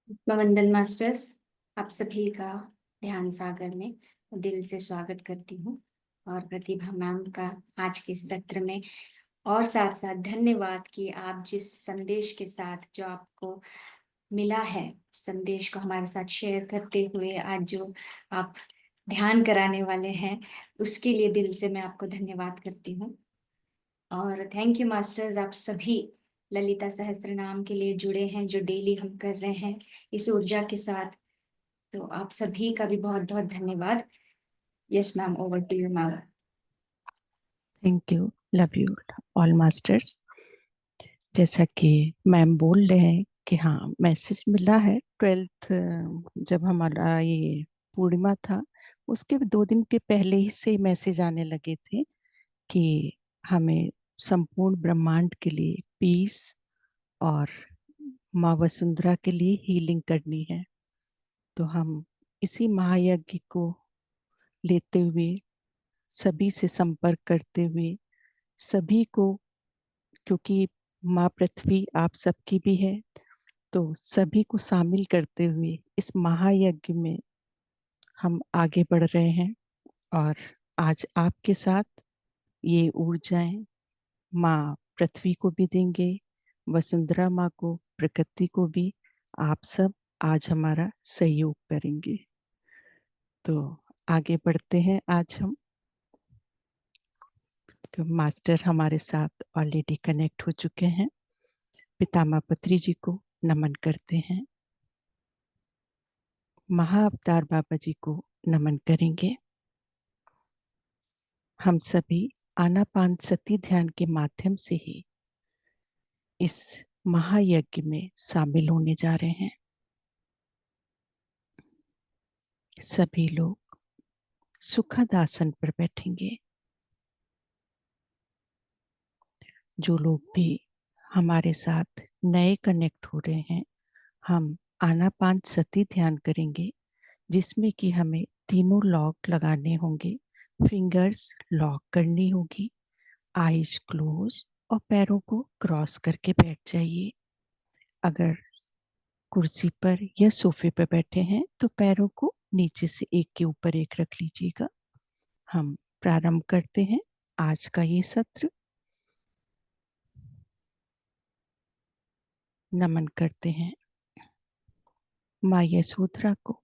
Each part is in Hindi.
वंदन मास्टर्स, आप सभी का ध्यान सागर में दिल से स्वागत करती हूँ। और प्रतिभा मैम का आज के सत्र में और साथ साथ धन्यवाद कि आप जिस संदेश के साथ जो आपको मिला है, संदेश को हमारे साथ शेयर करते हुए आज जो आप ध्यान कराने वाले हैं, उसके लिए दिल से मैं आपको धन्यवाद करती हूँ। और थैंक यू मास्टर्स, आप सभी ललिता सहस्त्रनाम के लिए जुड़े हैं, जो डेली हम कर रहे हैं इस ऊर्जा के साथ। तो आप सभी का भी बहुत बहुत धन्यवाद। Yes ma'am, over to you ma'am. Thank you. Love you all masters. जैसा कि मैम बोल रहे हैं कि हाँ, मैसेज मिला है 12th, जब हमारा ये पूर्णिमा था उसके 2 दिन के पहले ही से मैसेज आने लगे थे कि हमें संपूर्ण ब्रह्मांड के लिए पीस और माँ वसुंधरा के लिए हीलिंग करनी है। तो हम इसी महायज्ञ को लेते हुए, सभी से संपर्क करते हुए, सभी को, क्योंकि माँ पृथ्वी आप सबकी भी है, तो सभी को शामिल करते हुए इस महायज्ञ में हम आगे बढ़ रहे हैं। और आज आपके साथ ये ऊर्जाएं माँ पृथ्वी को भी देंगे, वसुंधरा माँ को, प्रकृति को भी। आप सब आज हमारा सहयोग करेंगे। तो आगे बढ़ते हैं। आज हम मास्टर हमारे साथ ऑलरेडी कनेक्ट हो चुके हैं। पितामह पत्री जी को नमन करते हैं। महाअवतार बाबा जी को नमन करेंगे। हम सभी आनापान सती ध्यान के माध्यम से ही इस महायज्ञ में शामिल होने जा रहे हैं। सभी लोग सुखद आसन पर बैठेंगे। जो लोग भी हमारे साथ नए कनेक्ट हो रहे हैं, हम आनापान सती ध्यान करेंगे, जिसमें कि हमें तीनों लॉक लगाने होंगे। फिंगर्स लॉक करनी होगी, आईज क्लोज, और पैरों को क्रॉस करके बैठ जाइए। अगर कुर्सी पर या सोफे पर बैठे हैं तो पैरों को नीचे से एक के ऊपर एक रख लीजिएगा। हम प्रारंभ करते हैं आज का ये सत्र। नमन करते हैं माँ यशोधरा को,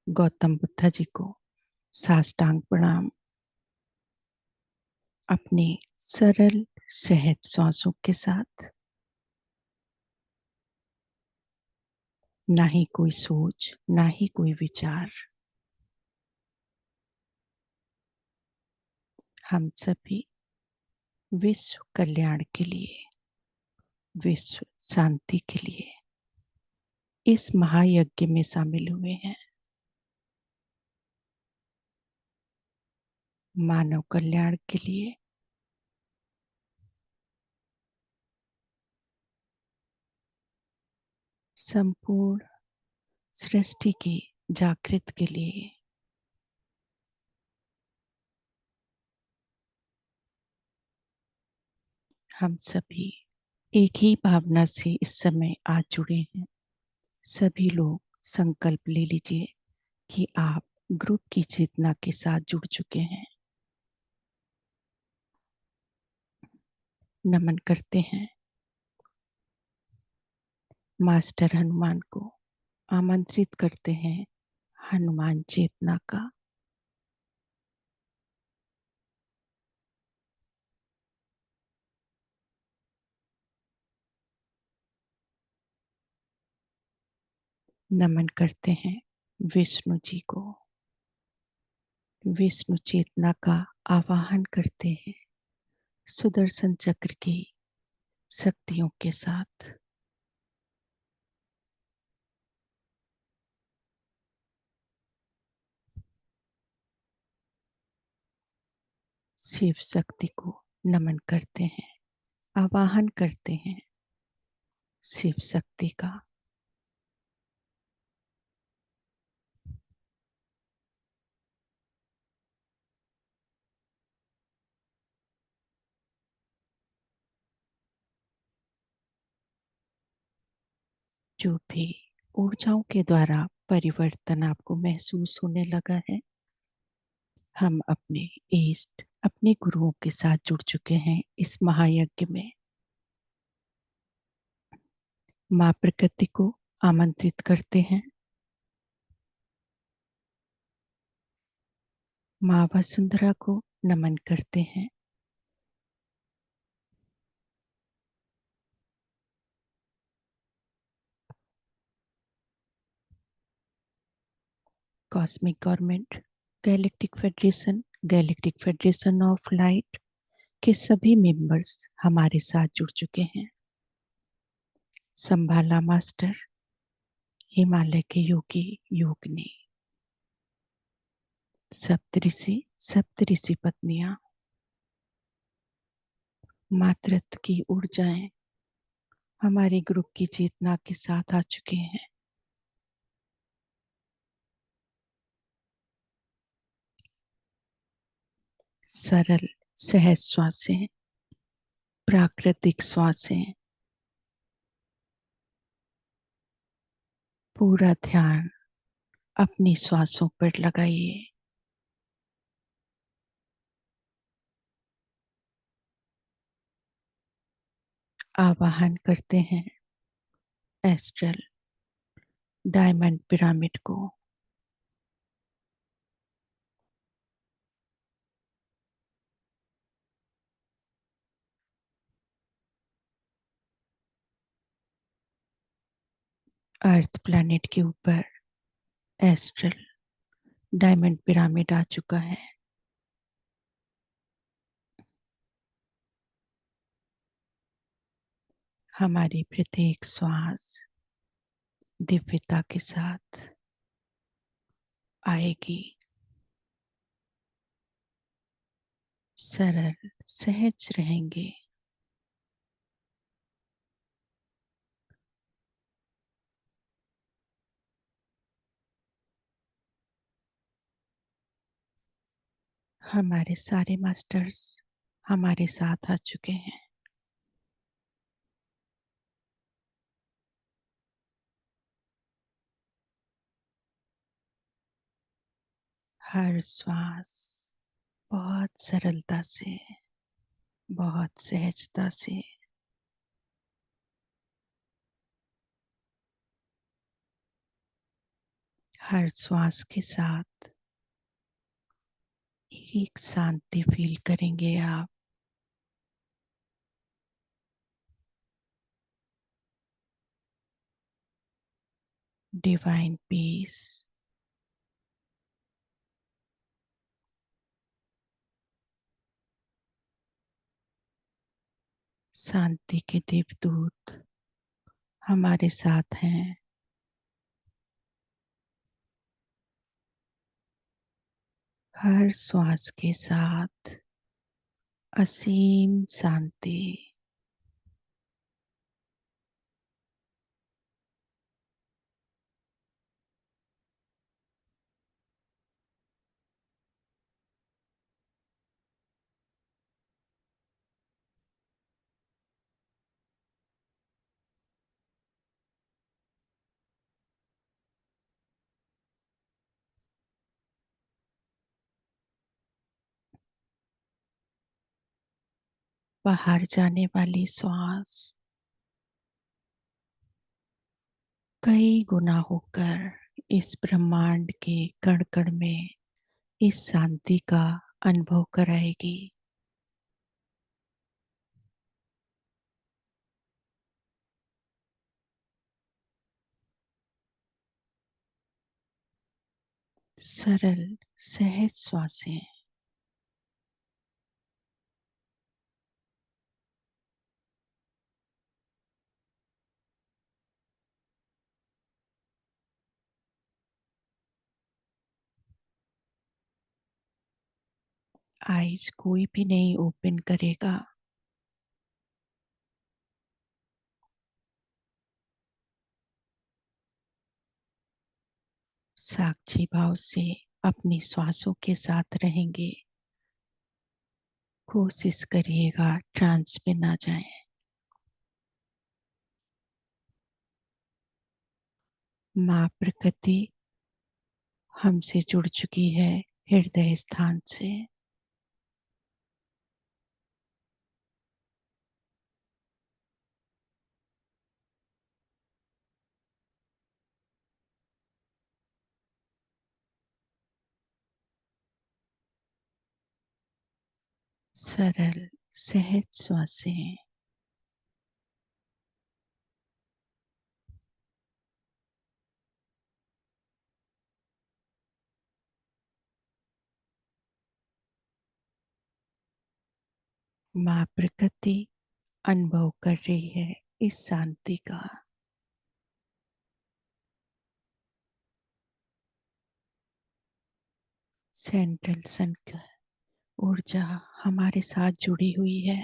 गौतम बुद्ध जी को साष्टांग प्रणाम। अपने सरल सहज श्वासों के साथ, ना ही कोई सोच, ना ही कोई विचार, हम सभी विश्व कल्याण के लिए, विश्व शांति के लिए इस महायज्ञ में शामिल हुए हैं। मानव कल्याण के लिए, संपूर्ण सृष्टि की जागृत के लिए। हम सभी एक ही भावना से इस समय आज जुड़े हैं। सभी लोग संकल्प ले लीजिए कि आप ग्रुप की चेतना के साथ जुड़ चुके हैं। नमन करते हैं मास्टर हनुमान को, आमंत्रित करते हैं हनुमान चेतना का। नमन करते हैं विष्णु जी को, विष्णु चेतना का आवाहन करते हैं सुदर्शन चक्र की शक्तियों के साथ। शिव शक्ति को नमन करते हैं, आवाहन करते हैं शिव शक्ति का। जो भी ऊर्जाओं के द्वारा परिवर्तन आपको महसूस होने लगा है, हम अपने इष्ट, अपने गुरुओं के साथ जुड़ चुके हैं इस महायज्ञ में। माँ प्रकृति को आमंत्रित करते हैं, माँ वसुंधरा को नमन करते हैं, cosmic government, galactic federation of light के सभी मेंबर्स हमारे साथ जुड़ चुके हैं। संभाला मास्टर, हिमालय के योगी योगिनी, सप्तऋषि पत्नियां, मातृत्व की ऊर्जाएं हमारे ग्रुप की चेतना के साथ आ चुके हैं। सरल सहज श्वासें, प्राकृतिक श्वासें, पूरा ध्यान अपनी श्वासों पर लगाइए। आवाहन करते हैं एस्ट्रल डायमंड पिरामिड को। अर्थ प्लैनेट के ऊपर एस्ट्रल डायमंड पिरामिड आ चुका है। हमारी प्रत्येक श्वास दिव्यता के साथ आएगी। सरल सहज रहेंगे। हमारे सारे मास्टर्स हमारे साथ आ चुके हैं। हर श्वास बहुत सरलता से, बहुत सहजता से, हर श्वास के साथ एक शांति फील करेंगे आप। डिवाइन पीस, शांति के देवदूत हमारे साथ हैं। हर श्वास के साथ असीम शांति। बाहर जाने वाली श्वास कई गुना होकर इस ब्रह्मांड के कण कण में इस शांति का अनुभव कराएगी। सरल सहज श्वासें, आईज कोई भी नहीं ओपन करेगा। साक्षी भाव से अपनी श्वासों के साथ रहेंगे। कोशिश करिएगा ट्रांस में ना जाएं। माँ प्रकृति हमसे जुड़ चुकी है हृदय स्थान से। सरल सहज श्वासें। माँ प्रकृति अनुभव कर रही है इस शांति का। सेंट्रल सन की ऊर्जा हमारे साथ जुड़ी हुई है।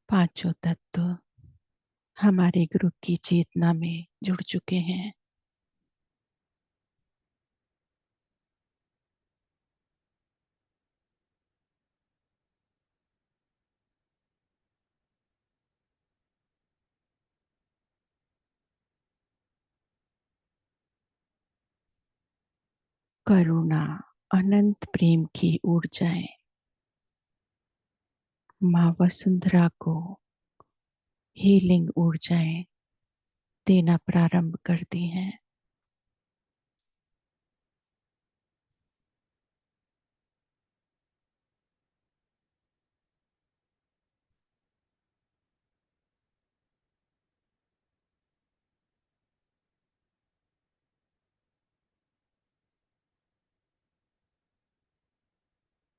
पांचों तत्व हमारे ग्रुप की चेतना में जुड़ चुके हैं। करुणा अनंत प्रेम की ऊर्जाएं माँ वसुंधरा को हीलिंग ऊर्जाएं देना प्रारंभ करती हैं।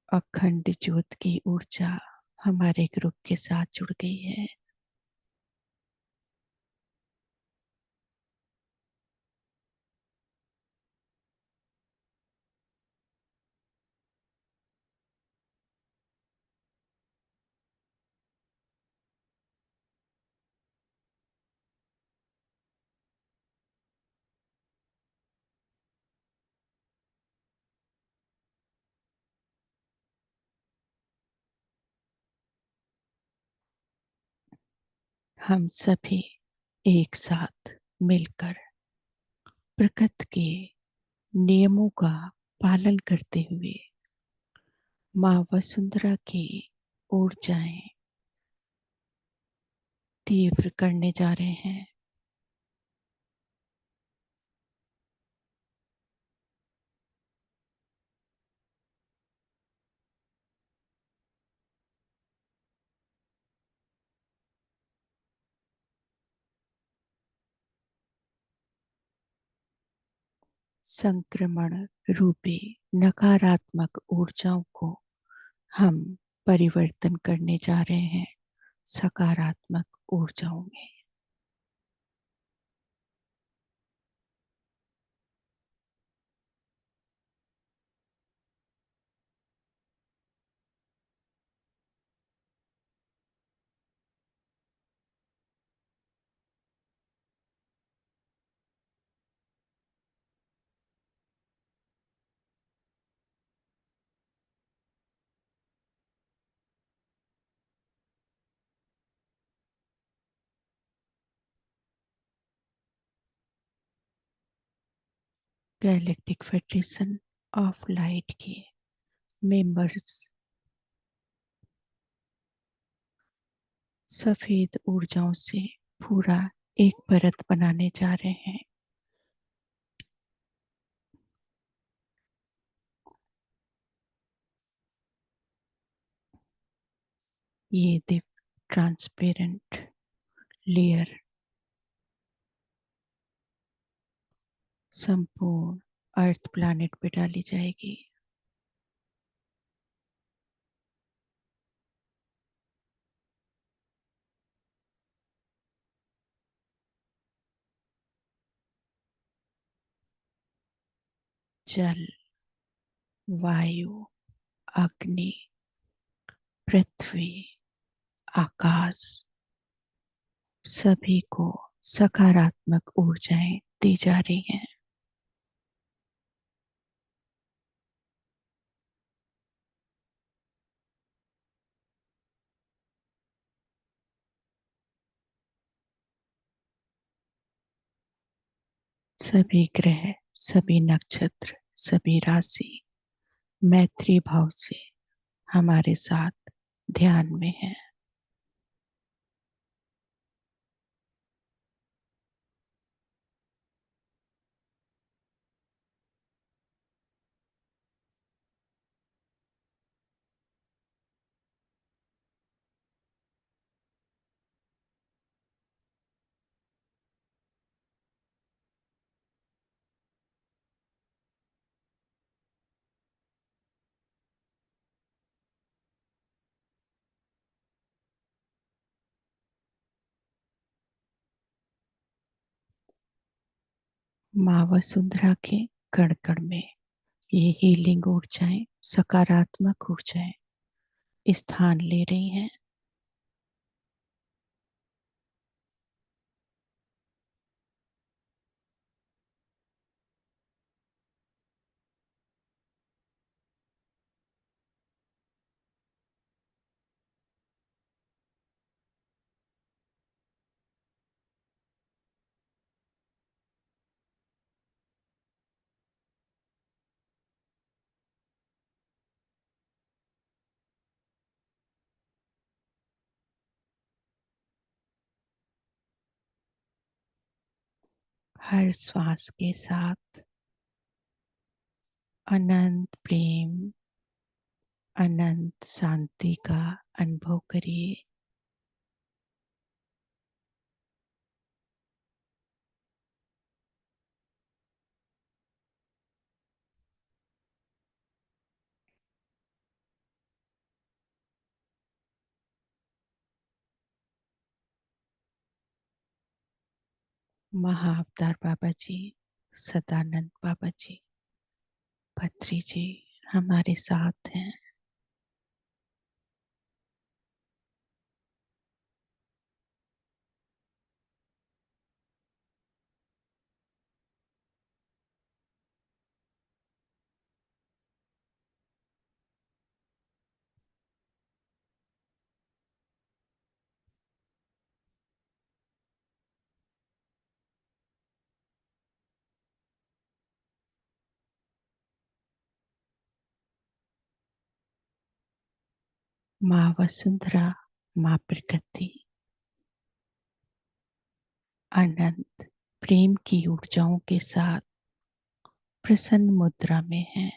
अखंड ज्योत की ऊर्जा हमारे ग्रुप के साथ जुड़ गई है। हम सभी एक साथ मिलकर प्रकृति के नियमों का पालन करते हुए माँ वसुंधरा की ऊर्जाएं तीव्र करने जा रहे हैं। संक्रमण रूपी नकारात्मक ऊर्जाओं को हम परिवर्तन करने जा रहे हैं सकारात्मक ऊर्जाओं में। गैलेक्टिक फेडरेशन ऑफ लाइट के मेंबर्स सफेद ऊर्जाओं से पूरा एक परत बनाने जा रहे हैं। ये दिव्य ट्रांसपेरेंट लेयर संपूर्ण अर्थ प्लैनेट पे डाली जाएगी। जल, वायु, अग्नि, पृथ्वी, आकाश सभी को सकारात्मक ऊर्जाएं दी जा रही हैं। सभी ग्रह, सभी नक्षत्र, सभी राशि मैत्री भाव से हमारे साथ ध्यान में है। माँ वसुंधरा के कण कण में ये हीलिंग ऊर्जाएं, सकारात्मक ऊर्जाएं स्थान ले रही हैं। हर श्वास के साथ अनंत प्रेम, अनंत शांति का अनुभव करिए। महाअवतार बाबा जी, सदानंद बाबा जी, पत्री जी हमारे साथ हैं। माँ वसुंधरा, माँ प्रकृति अनंत प्रेम की ऊर्जाओं के साथ प्रसन्न मुद्रा में है।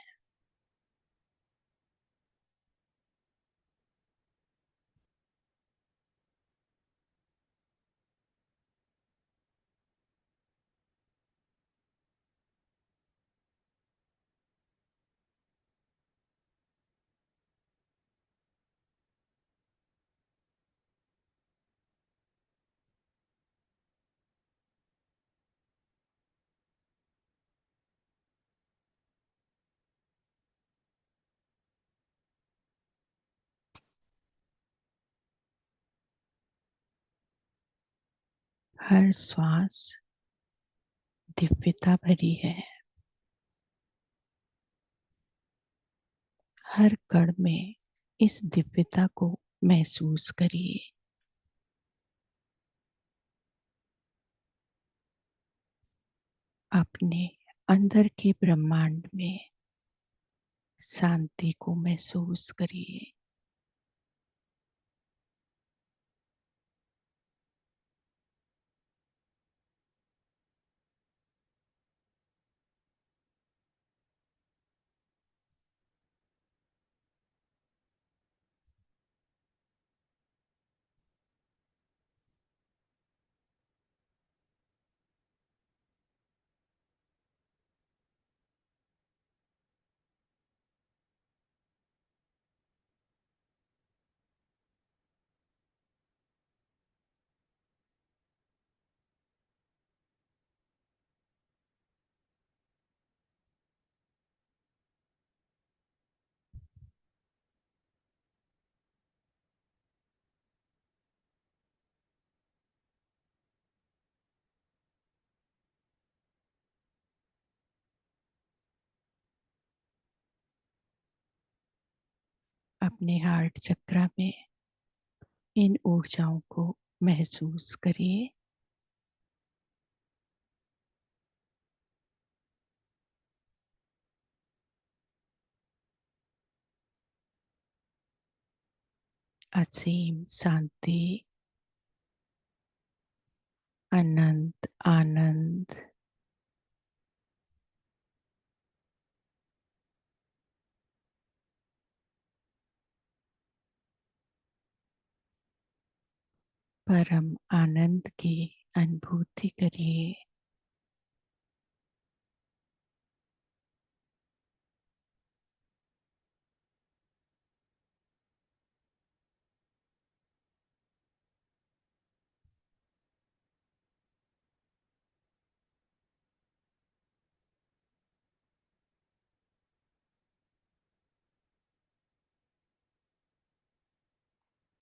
हर श्वास दिव्यता भरी है। हर कण में इस दिव्यता को महसूस करिए। अपने अंदर के ब्रह्मांड में शांति को महसूस करिए। अपने हार्ट चक्रा में इन ऊर्जाओं को महसूस करिए। असीम शांति, अनंत आनंद, परम आनंद की अनुभूति करिए।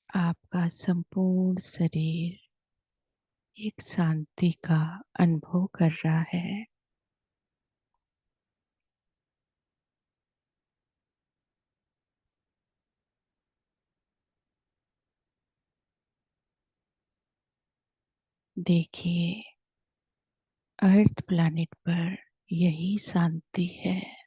आपका संपूर्ण शरीर एक शांति का अनुभव कर रहा है। देखिए, अर्थ प्लैनेट पर यही शांति है।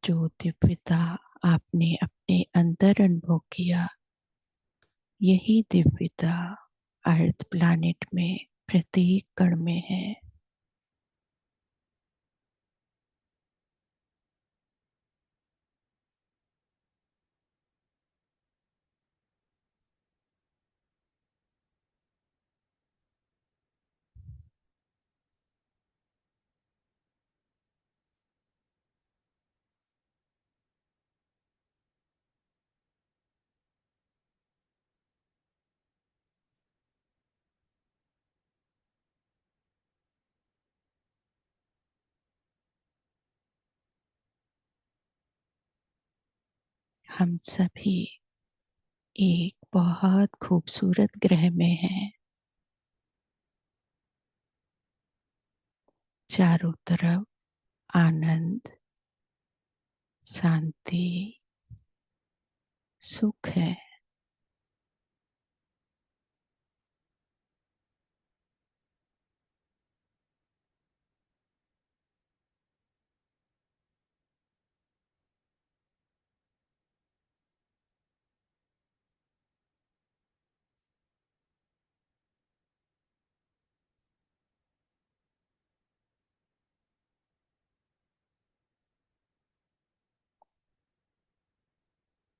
जो दिव्यता आपने अपने अंदर अनुभव किया, यही दिव्यता अर्थ प्लैनेट में प्रत्येक कण में है। हम सभी एक बहुत खूबसूरत ग्रह में हैं। चारों तरफ आनंद, शांति, सुख है।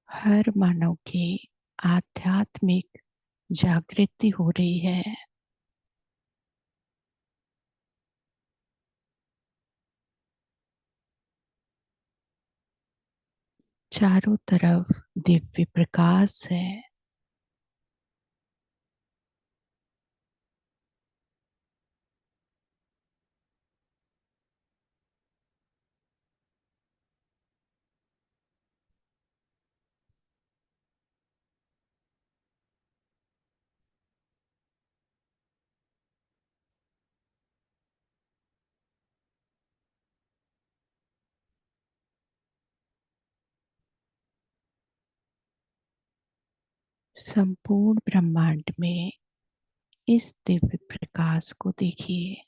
हर मानव की आध्यात्मिक जागृति हो रही है। चारों तरफ दिव्य प्रकाश है। संपूर्ण ब्रह्मांड में इस दिव्य प्रकाश को देखिए।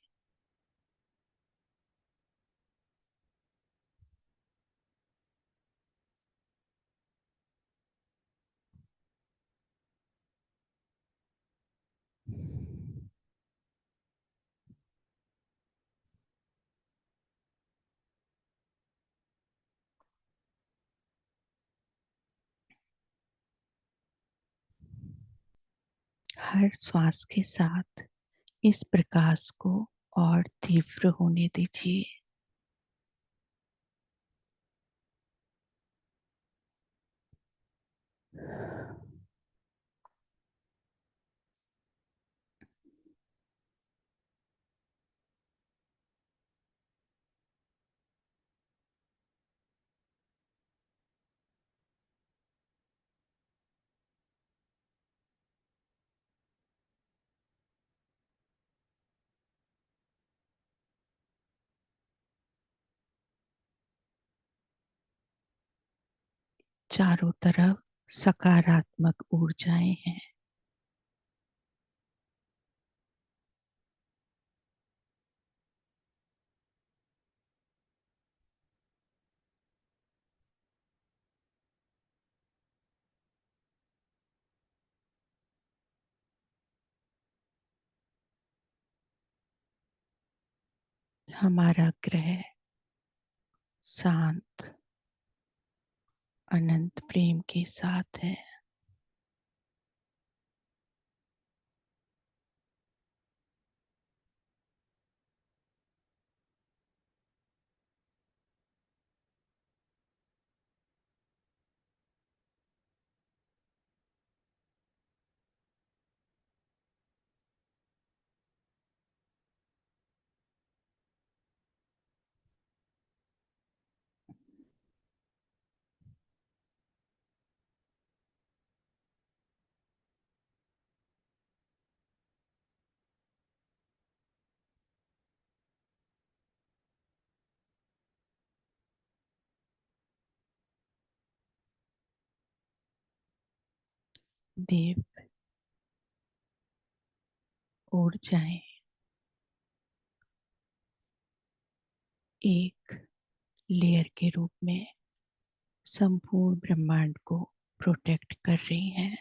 हर श्वास के साथ इस प्रकाश को और तीव्र होने दीजिए। चारों तरफ सकारात्मक ऊर्जाएं हैं। हमारा ग्रह शांत अनंत प्रेम के साथ है। देव ऊर्जाएं एक लेयर के रूप में संपूर्ण ब्रह्मांड को प्रोटेक्ट कर रही हैं।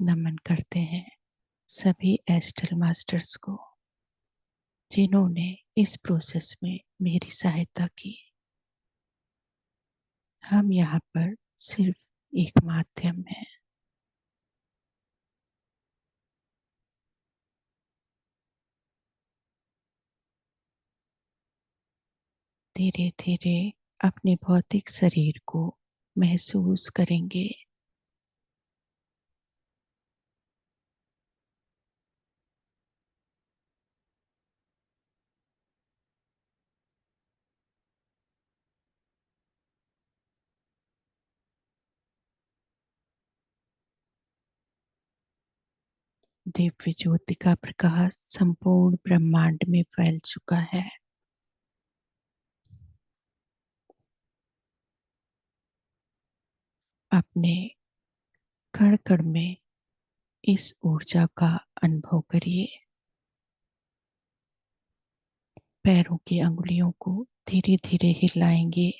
नमन करते हैं सभी एस्ट्रल मास्टर्स को जिन्होंने इस प्रोसेस में मेरी सहायता की। हम यहाँ पर सिर्फ एक माध्यम है। धीरे धीरे अपने भौतिक शरीर को महसूस करेंगे। दिव्य ज्योति का प्रकाश संपूर्ण ब्रह्मांड में फैल चुका है। अपने कण कण में इस ऊर्जा का अनुभव करिए। पैरों की अंगुलियों को धीरे धीरे हिलाएंगे।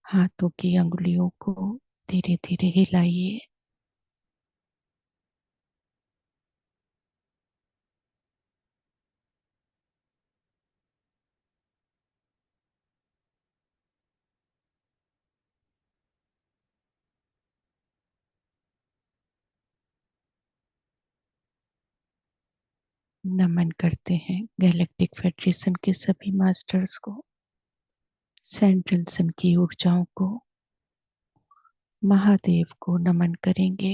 हाथों की अंगुलियों को धीरे धीरे हिलाइए। नमन करते हैं गैलेक्टिक फेडरेशन के सभी मास्टर्स को, सेंट्रल सन की ऊर्जाओं को, महादेव को नमन करेंगे।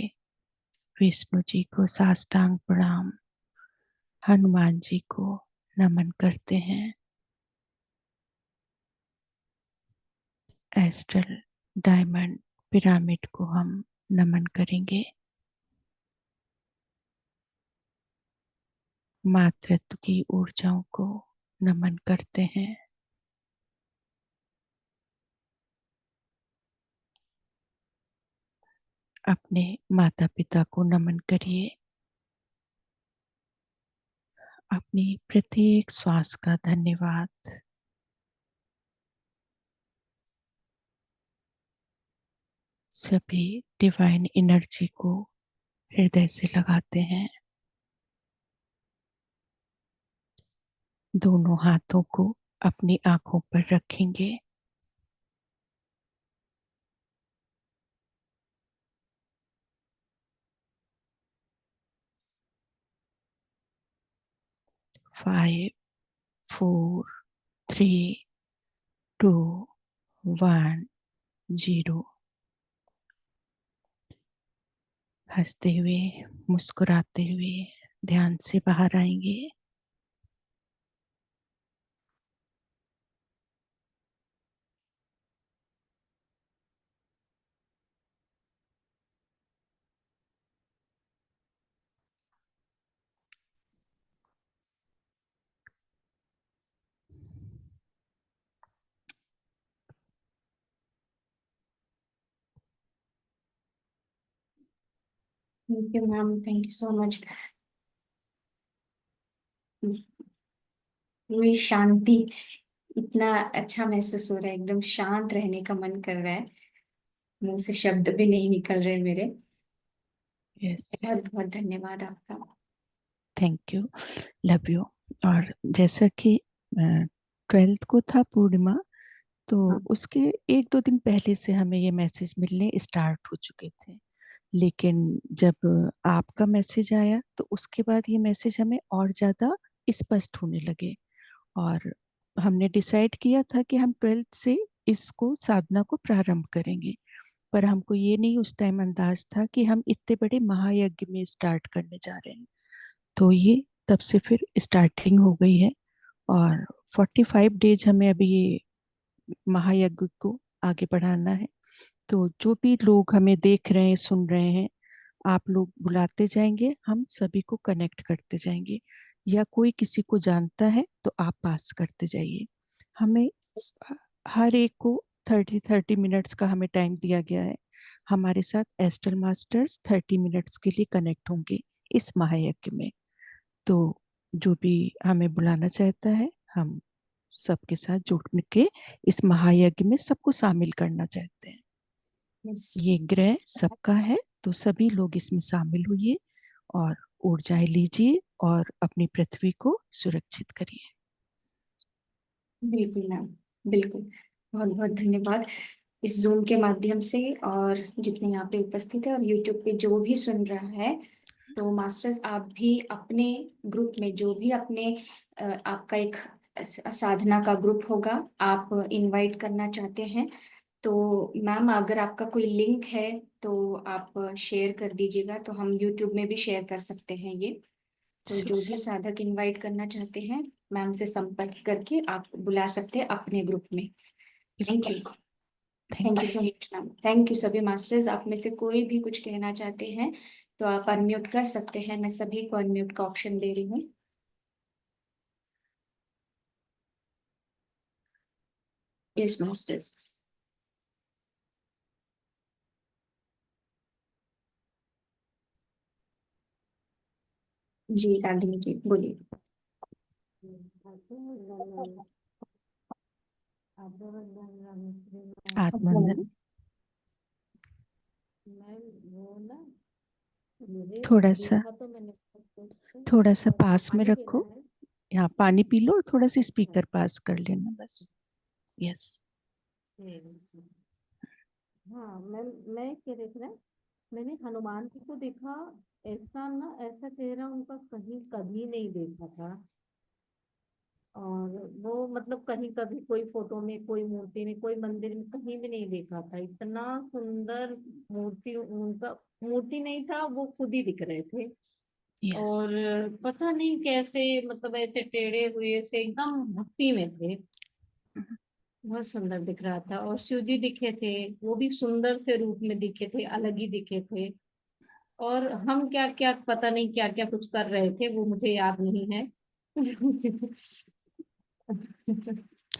विष्णु जी को साष्टांग प्रणाम। हनुमान जी को नमन करते हैं। एस्ट्रल डायमंड पिरामिड को हम नमन करेंगे। मातृत्व की ऊर्जाओं को नमन करते हैं। अपने माता पिता को नमन करिए। अपनी प्रत्येक श्वास का धन्यवाद। सभी डिवाइन एनर्जी को हृदय से लगाते हैं। दोनों हाथों को अपनी आंखों पर रखेंगे। Five, four, three, two, one, zero. हंसते हुए मुस्कुराते हुए ध्यान से बाहर आएंगे। Thank you ma'am, thank you so much. पूरी शांति, इतना अच्छा महसूस हो रहा है, एकदम शांत रहने का मन कर रहा है, मुंह से शब्द भी नहीं निकल रहे मेरे। यस, बहुत बहुत धन्यवाद आपका। Thank you, love you. और जैसा कि 12th को था पूर्णिमा, तो हाँ। उसके 1-2 दिन पहले से हमें ये मैसेज मिलने स्टार्ट हो चुके थे। लेकिन जब आपका मैसेज आया तो उसके बाद ये मैसेज हमें और ज़्यादा स्पष्ट होने लगे। और हमने डिसाइड किया था कि हम 12th से इसको साधना को प्रारंभ करेंगे। पर हमको ये नहीं उस टाइम अंदाज था कि हम इतने बड़े महायज्ञ में स्टार्ट करने जा रहे हैं। तो ये तब से फिर स्टार्टिंग हो गई है। और 45 डेज हमें अभी ये महायज्ञ को आगे बढ़ाना है। तो जो भी लोग हमें देख रहे हैं, सुन रहे हैं, आप लोग बुलाते जाएंगे, हम सभी को कनेक्ट करते जाएंगे। या कोई किसी को जानता है तो आप पास करते जाइए। हमें हर एक को 30-30 मिनट्स का हमें टाइम दिया गया है। हमारे साथ एस्टर मास्टर्स 30 मिनट्स के लिए कनेक्ट होंगे इस महायज्ञ में। तो जो भी हमें बुलाना चाहता है, हम सबके साथ जुड़ के इस महायज्ञ में सबको शामिल करना चाहते हैं। ये यस। ग्रह सबका है, तो सभी लोग इसमें शामिल होइए और ऊर्जाएं लीजिए और अपनी पृथ्वी को सुरक्षित करिए। बिल्कुल मैम, बिल्कुल। बहुत बहुत धन्यवाद इस जूम के माध्यम से, और जितने यहाँ पे उपस्थित है और यूट्यूब पे जो भी सुन रहा है। तो मास्टर्स, आप भी अपने ग्रुप में जो भी अपने आपका एक साधना का ग्रुप होगा, आप इनवाइट करना चाहते हैं तो मैम, अगर आपका कोई लिंक है तो आप शेयर कर दीजिएगा, तो हम यूट्यूब में भी शेयर कर सकते हैं ये। तो जो श्योर, भी साधक इनवाइट करना चाहते हैं, मैम से संपर्क करके आप बुला सकते हैं अपने ग्रुप में। थैंक बिल्कुल। You. Thank thank you you. So much ma'am, thank you सभी मास्टर्स। आप में से कोई भी कुछ कहना चाहते हैं तो आप अनम्यूट कर सकते हैं, मैं सभी को अनम्यूट का ऑप्शन दे रही हूँ। Yes masters. जी रागिनी जी बोलिए। आत्मवंदन। मैम। वो ना मुझे थोड़ा सा देखा तो मैंने थोड़ा सा और पास में पानी पीना रखो। है। यहाँ पानी पी लो और थोड़ा सा स्पीकर पास कर लेना बस। यस। जी। हाँ, मैं क्या देख रहा है, मैंने हनुमान जी को देखा। ऐसा चेहरा उनका कहीं कभी नहीं देखा था। और वो मतलब कहीं कभी कोई फोटो में, कोई मूर्ति में, कोई मंदिर में कहीं भी नहीं देखा था। इतना सुंदर मूर्ति उनका, मूर्ति नहीं था, वो खुद ही दिख रहे थे। यस। और पता नहीं कैसे, मतलब ऐसे टेढ़े हुए से एकदम भक्ति में थे। बहुत सुंदर दिख रहा था। और शिव जी दिखे थे, वो भी सुंदर से रूप में दिखे थे, अलग ही दिखे थे। और हम क्या क्या, पता नहीं क्या क्या कुछ कर रहे थे, वो मुझे याद नहीं है।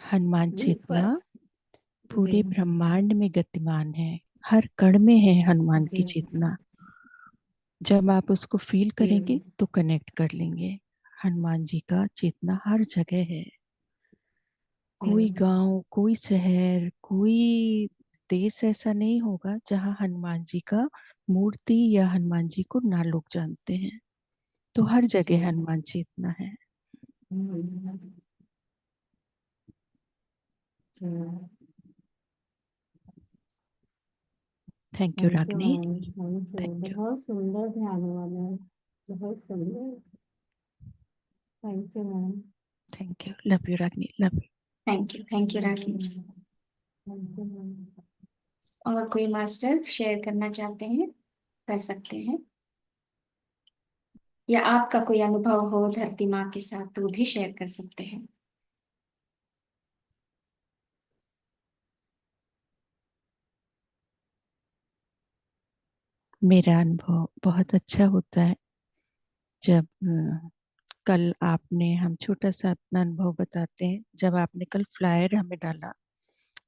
हनुमान जी चेतना पर जी। पूरे ब्रह्मांड में गतिमान है। हर कण में है हनुमान जी। की चेतना। जब आप उसको फील जी। करेंगे तो कनेक्ट कर लेंगे। हनुमान जी का चेतना हर जगह है। जी। कोई गांव, कोई शहर, कोई देश ऐसा नहीं होगा जहां हनुमान जी का मूर्ति या हनुमान जी को ना लोग जानते हैं। तो हर जी। जगह हनुमान चेतना है। हम्म, जी। Thank you thank you Ragini. Ma'am, thank you. Thank you. बहुत सुंदर ध्यान हुआ मैम, बहुत सुंदर। Thank you ma'am. Thank you, love you Ragini, love you. Thank you thank you Ragini ji. Ma'am. Thank you ma'am. और कोई मास्टर शेयर करना चाहते हैं, कर सकते हैं, या आपका कोई अनुभव हो धरती माँ के साथ तो भी शेयर कर सकते हैं। मेरा अनुभव बहुत अच्छा होता है जब कल आपने, हम छोटा सा अपना अनुभव बताते हैं, जब आपने कल फ्लायर हमें डाला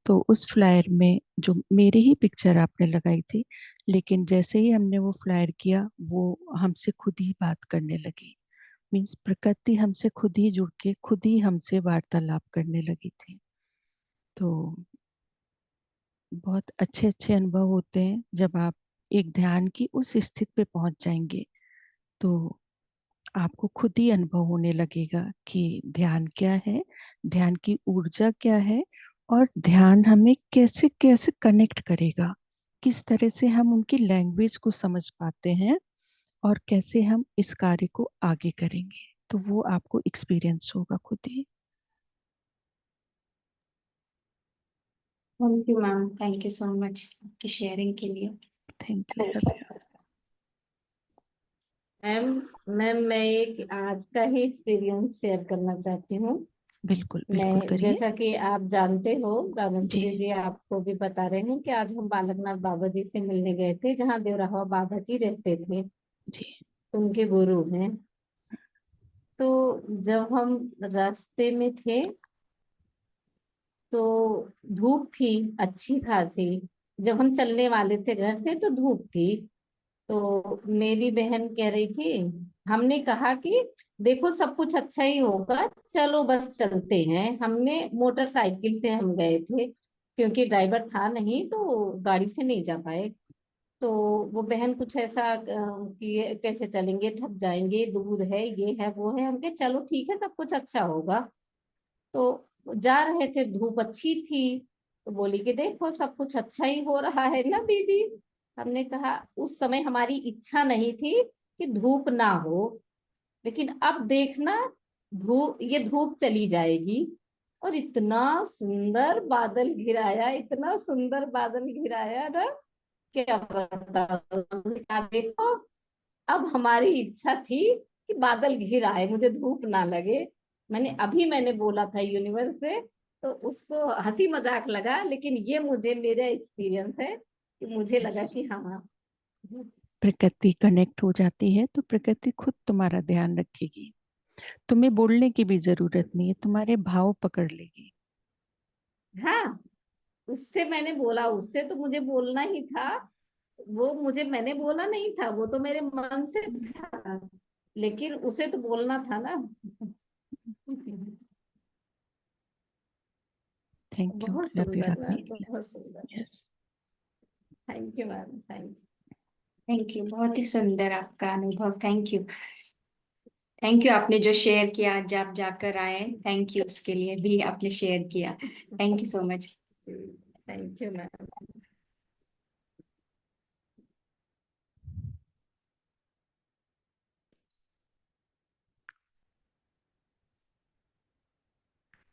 तो उस फ्लायर में जो मेरी ही पिक्चर आपने लगाई थी, लेकिन जैसे ही हमने वो फ्लायर किया वो हमसे खुद ही बात करने लगी। मीन्स प्रकृति हमसे खुद ही जुड़ के खुद ही हमसे वार्तालाप करने लगी थी। तो बहुत अच्छे अच्छे अनुभव होते हैं जब आप एक ध्यान की उस स्थिति पे पहुंच जाएंगे, तो आपको खुद ही अनुभव होने लगेगा कि ध्यान क्या है, ध्यान की ऊर्जा क्या है, और ध्यान हमें कैसे कैसे कनेक्ट करेगा, किस तरह से हम उनकी लैंग्वेज को समझ पाते हैं और कैसे हम इस कार्य को आगे करेंगे। तो वो आपको एक्सपीरियंस होगा खुद ही। Thank you ma'am, thank you so much आपकी शेयरिंग के लिए। Thank you, love you. Ma'am ma'am मैं एक आज का ही एक्सपीरियंस शेयर करना चाहती हूँ। बिल्कुल बिल्कुल मैं करिए। जैसा कि आप जानते हो, जी रामश्री जी आपको भी बता रहे हैं कि आज हम बालकनाथ बाबा जी से मिलने गए थे, जहाँ देवराहा बाबा जी रहते थे, जी उनके गुरु हैं। तो जब हम रास्ते में थे तो धूप थी अच्छी खासी। जब हम चलने वाले थे घर से तो धूप थी। तो मेरी बहन कह रही थी, हमने कहा कि देखो सब कुछ अच्छा ही होगा, चलो बस चलते हैं। हमने मोटरसाइकिल से हम गए थे, क्योंकि ड्राइवर था नहीं तो गाड़ी से नहीं जा पाए। तो वो बहन कुछ ऐसा कि कैसे चलेंगे, थक जाएंगे, दूर है, ये है वो है। हम कहे चलो ठीक है, सब कुछ अच्छा होगा। तो जा रहे थे, धूप अच्छी थी, तो बोली कि देखो सब कुछ अच्छा ही हो रहा है ना दीदी। हमने कहा उस समय हमारी इच्छा नहीं थी कि धूप ना हो, लेकिन अब देखना ये धूप चली जाएगी। और इतना सुंदर बादल घिराया, इतना सुंदर बादल घिराया ना, क्या बताऊं। हमने कहा देखो, अब हमारी इच्छा थी कि बादल घिर आए, मुझे धूप ना लगे। मैंने बोला था यूनिवर्स से, तो उसको हंसी मजाक लगा, लेकिन ये मुझे मेरा एक्सपीरियंस है कि मुझे लगा यस। कि हाँ। प्रकृति कनेक्ट हो जाती है तो प्रकृति खुद तुम्हारा ध्यान रखेगी। तुम्हें बोलने की भी जरूरत नहीं है, तुम्हारे भाव पकड़ लेगी। हाँ, उससे मैंने बोला, उससे तो मुझे बोलना ही था। वो मुझे मैंने बोला नहीं था, वो तो मेरे मन से था, लेकिन उसे तो बोलना था ना। थैंक यू, बहुत लव यू सुंदर रानी। मैम, बहुत सुंदर। Yes. Thank you ma'am, thank thank you, बहुत ही सुंदर आपका अनुभव। थैंक यू, थैंक यू आपने जो शेयर किया, आज आप जाकर आए, थैंक यू उसके लिए भी आपने शेयर किया। Thank you so much. You. Thank you ma'am.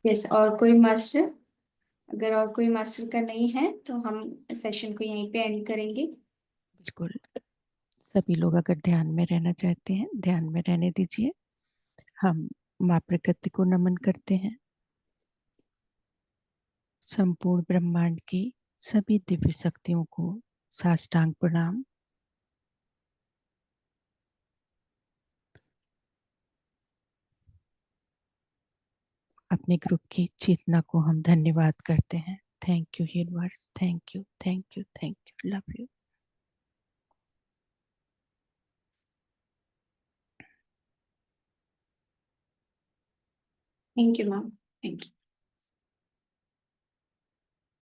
Yes, और कोई मास्टर? अगर और कोई मास्टर का नहीं है तो हम सेशन को यहीं पे एंड करेंगे। बिल्कुल। सभी लोग अगर ध्यान में रहना चाहते हैं ध्यान में रहने दीजिए। हम माँ प्रकृति को नमन करते हैं। संपूर्ण ब्रह्मांड की सभी दिव्य शक्तियों को साष्टांग प्रणाम। अपने ग्रुप की चेतना को हम धन्यवाद करते हैं। Thank you universe, thank you, thank you, thank you, love you. Thank you ma'am, thank you.